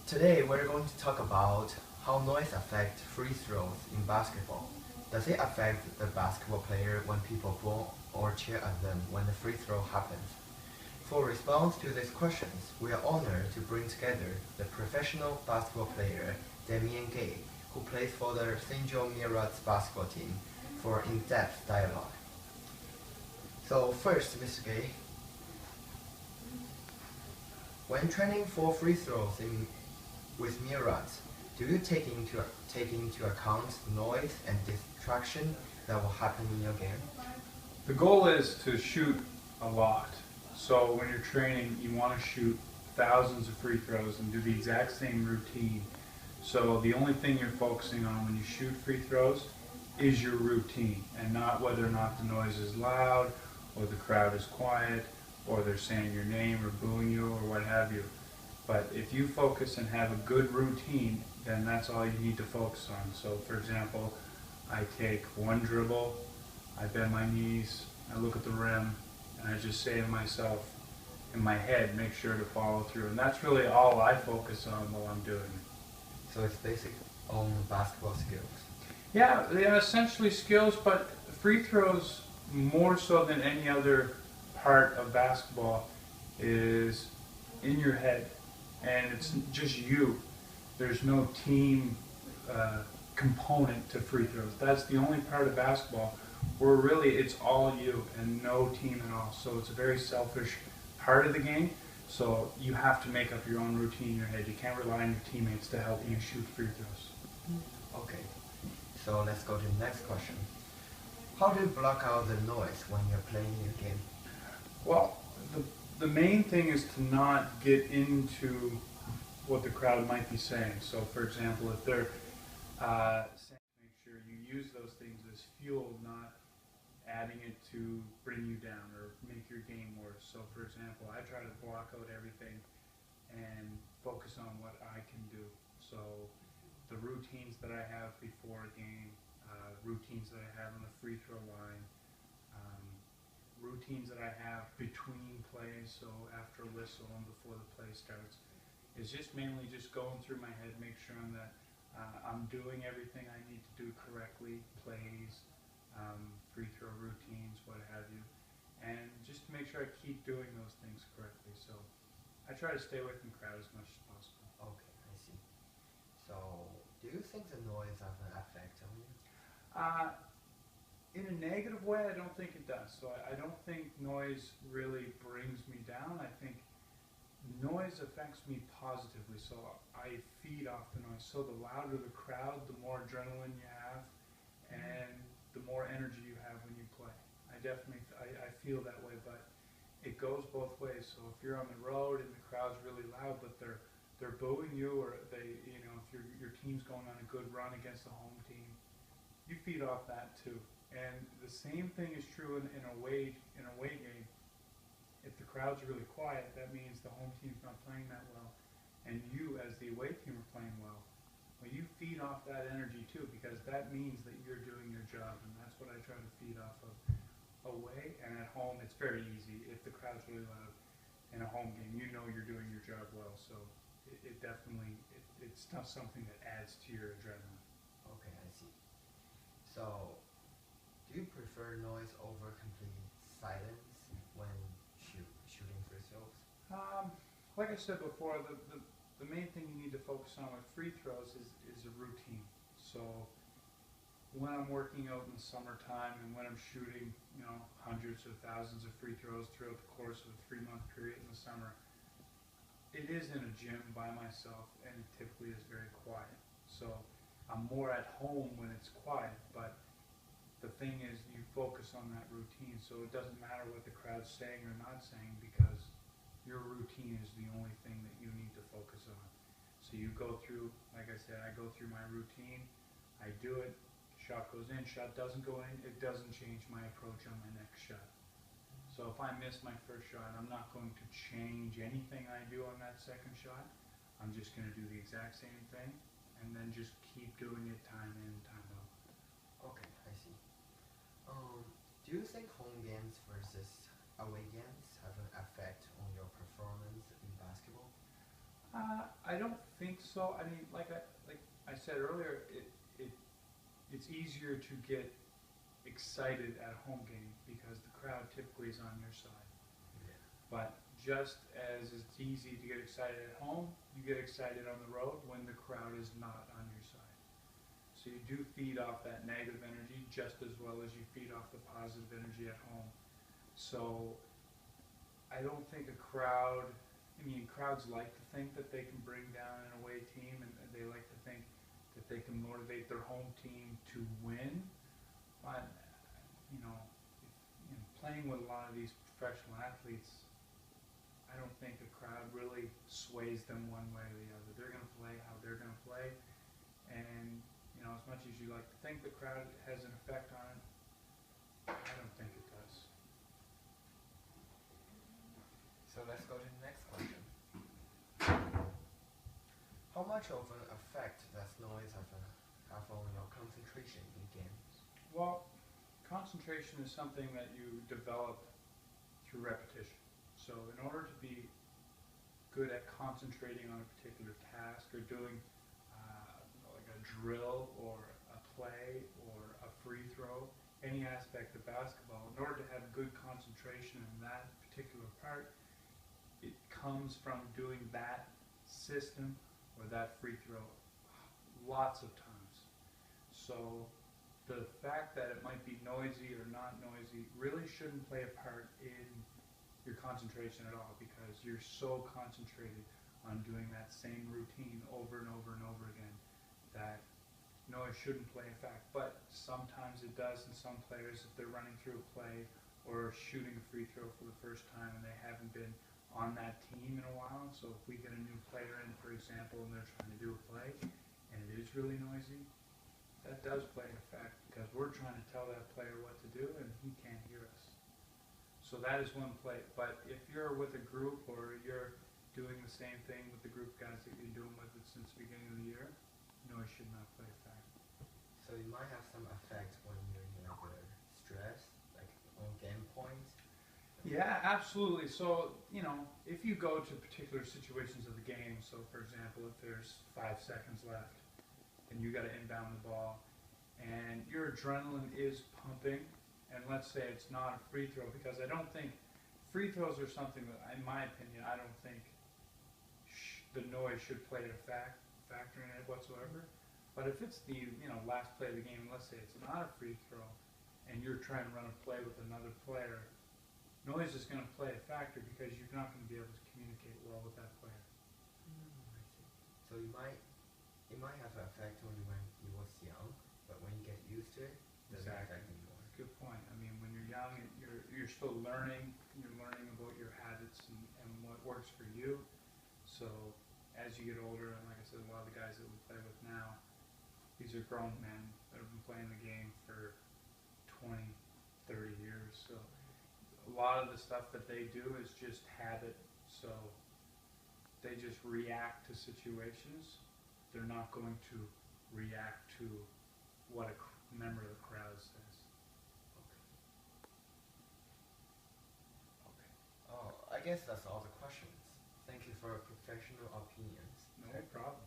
Today we're going to talk about how noise affects free throws in basketball. Does it affect the basketball player when people boo or cheer at them when the free throw happens? For response to these questions, we are honored to bring together the professional basketball player Damien Gay, who plays for the St. Joe Mirats basketball team, for in-depth dialogue. So first, Mr. Gay, when training for free throws with Mirats, do you take into account noise and distraction that will happen in your game? The goal is to shoot a lot. So when you're training, you want to shoot thousands of free throws and do the exact same routine. So the only thing you're focusing on when you shoot free throws is your routine, and not whether or not the noise is loud or the crowd is quiet or they're saying your name or booing you or what have you. But if you focus and have a good routine, then that's all you need to focus on. So for example, I take one dribble, I bend my knees, I look at the rim, and I just say to myself in my head, make sure to follow through. And that's really all I focus on while I'm doing it. So it's basic on basketball skills. Yeah, they are essentially skills, but free throws, more so than any other part of basketball, is in your head. And it's just you. There's no team component to free throws. That's the only part of basketball where really it's all you and no team at all. So it's a very selfish part of the game. So you have to make up your own routine in your head. You can't rely on your teammates to help you shoot free throws. Okay, so let's go to the next question. How do you block out the noise when you're playing your game? Well, the main thing is to not get into what the crowd might be saying. So for example, if they're saying, make sure you use those things as fuel, not adding it to bring you down or make your game worse. So for example, I try to block out everything and focus on what I can do. So the routines that I have before a game, routines that I have on the free throw line, routines that I have between plays, so after a whistle and before the play starts, is just mainly just going through my head, make sure that I'm doing everything I need to do correctly, plays, free throw routines, what have you, and just to make sure I keep doing those things correctly. So I try to stay away from the crowd as much as possible. Okay, I see. So do you think the noise has an effect on you? In a negative way, I don't think it does. So I don't think noise really brings me down. I think noise affects me positively. So I feed off the noise. So the louder the crowd, the more adrenaline you have, and the more energy you have when you play. I feel that way, but it goes both ways. So if you're on the road and the crowd's really loud, but they're booing you, or if your team's going on a good run against the home team, you feed off that too. And the same thing is true in a away game. If the crowd's really quiet, that means the home team's not playing that well, and you as the away team are playing well. Well, you feed off that energy too, because that means that you're doing your job, and that's what I try to feed off of. Away and at home, it's very easy. If the crowd's really loud in a home game, you know you're doing your job well. So it definitely, it's not something that adds to your adrenaline. Okay, I see. So do you prefer noise over complete silence when shooting free throws? Like I said before, the main thing you need to focus on with free throws is a routine. So when I'm working out in the summertime and when I'm shooting, hundreds of thousands of free throws throughout the course of a 3-month period in the summer, it is in a gym by myself, and it typically is very quiet. So I'm more at home when it's quiet, but the thing is, you focus on that routine, so it doesn't matter what the crowd's saying or not saying, because your routine is the only thing that you need to focus on. So you go through, like I said, I go through my routine, I do it, shot goes in, shot doesn't go in, it doesn't change my approach on my next shot. So if I miss my first shot, I'm not going to change anything I do on that second shot. I'm just going to do the exact same thing, and then just keep doing it time in, time out. Okay, I see. Do you think home games versus away games have an effect on your performance in basketball? I don't think so. I mean, like I said earlier, it's easier to get excited at a home game because the crowd typically is on your side. Yeah. But just as it's easy to get excited at home, you get excited on the road when the crowd is not on your side. So you do feed off that negative energy just as well as you feed off the positive energy at home. So I don't think a crowd, I mean, crowds like to think that they can bring down an away team, and they like to think that they can motivate their home team to win. But, playing with a lot of these professional athletes, I don't think a crowd really sways them one way or the other. They're going to play how they're going to play. And, as much as you like to think the crowd has an effect on it, I don't think it does. So let's go to the next question. How much of an effect does noise have on your concentration in games? Well, concentration is something that you develop through repetition. So in order to be good at concentrating on a particular task or doing like a drill or a play or a free throw, any aspect of basketball, in order to have good concentration in that particular part, it comes from doing that system or that free throw lots of times. So the fact that it might be noisy or not noisy really shouldn't play a part in your concentration at all, because you're so concentrated on doing that same routine over and over and over again that noise shouldn't play a fact. But sometimes it does in some players if they're running through a play or shooting a free throw for the first time and they haven't been on that team in a while. So if we get a new player in, for example, and they're trying to do a play and it is really noisy, that does play an effect because we're trying to tell that player what to do and he can't hear us. So that is one play. But if you're with a group or you're doing the same thing with the group of guys that you've been doing with it since the beginning of the year, noise should not play a factor. So it might have some effect when you're in stress, like on game points. Yeah, absolutely. So, if you go to particular situations of the game, so for example, if there's 5 seconds left and you got to inbound the ball and your adrenaline is pumping, and let's say it's not a free throw, because I don't think free throws are something that, in my opinion, I don't think the noise should play a factor in it whatsoever. But if it's the last play of the game, and let's say it's not a free throw, and you're trying to run a play with another player, noise is going to play a factor because you're not going to be able to communicate well with that player. I see. So it might have an effect only when you was young, but when you get used to it, it doesn't affect anymore. Good point. I mean, when you're young, you're still learning. You're learning about your habits and what works for you. So as you get older, and like I said, a lot of the guys that we play with now, these are grown men that have been playing the game for 20, 30 years. So a lot of the stuff that they do is just habit. So they just react to situations. They're not going to react to what a member of the crowd says. Okay. Oh, I guess that's all the questions. Thank you for your professional opinions. No problem.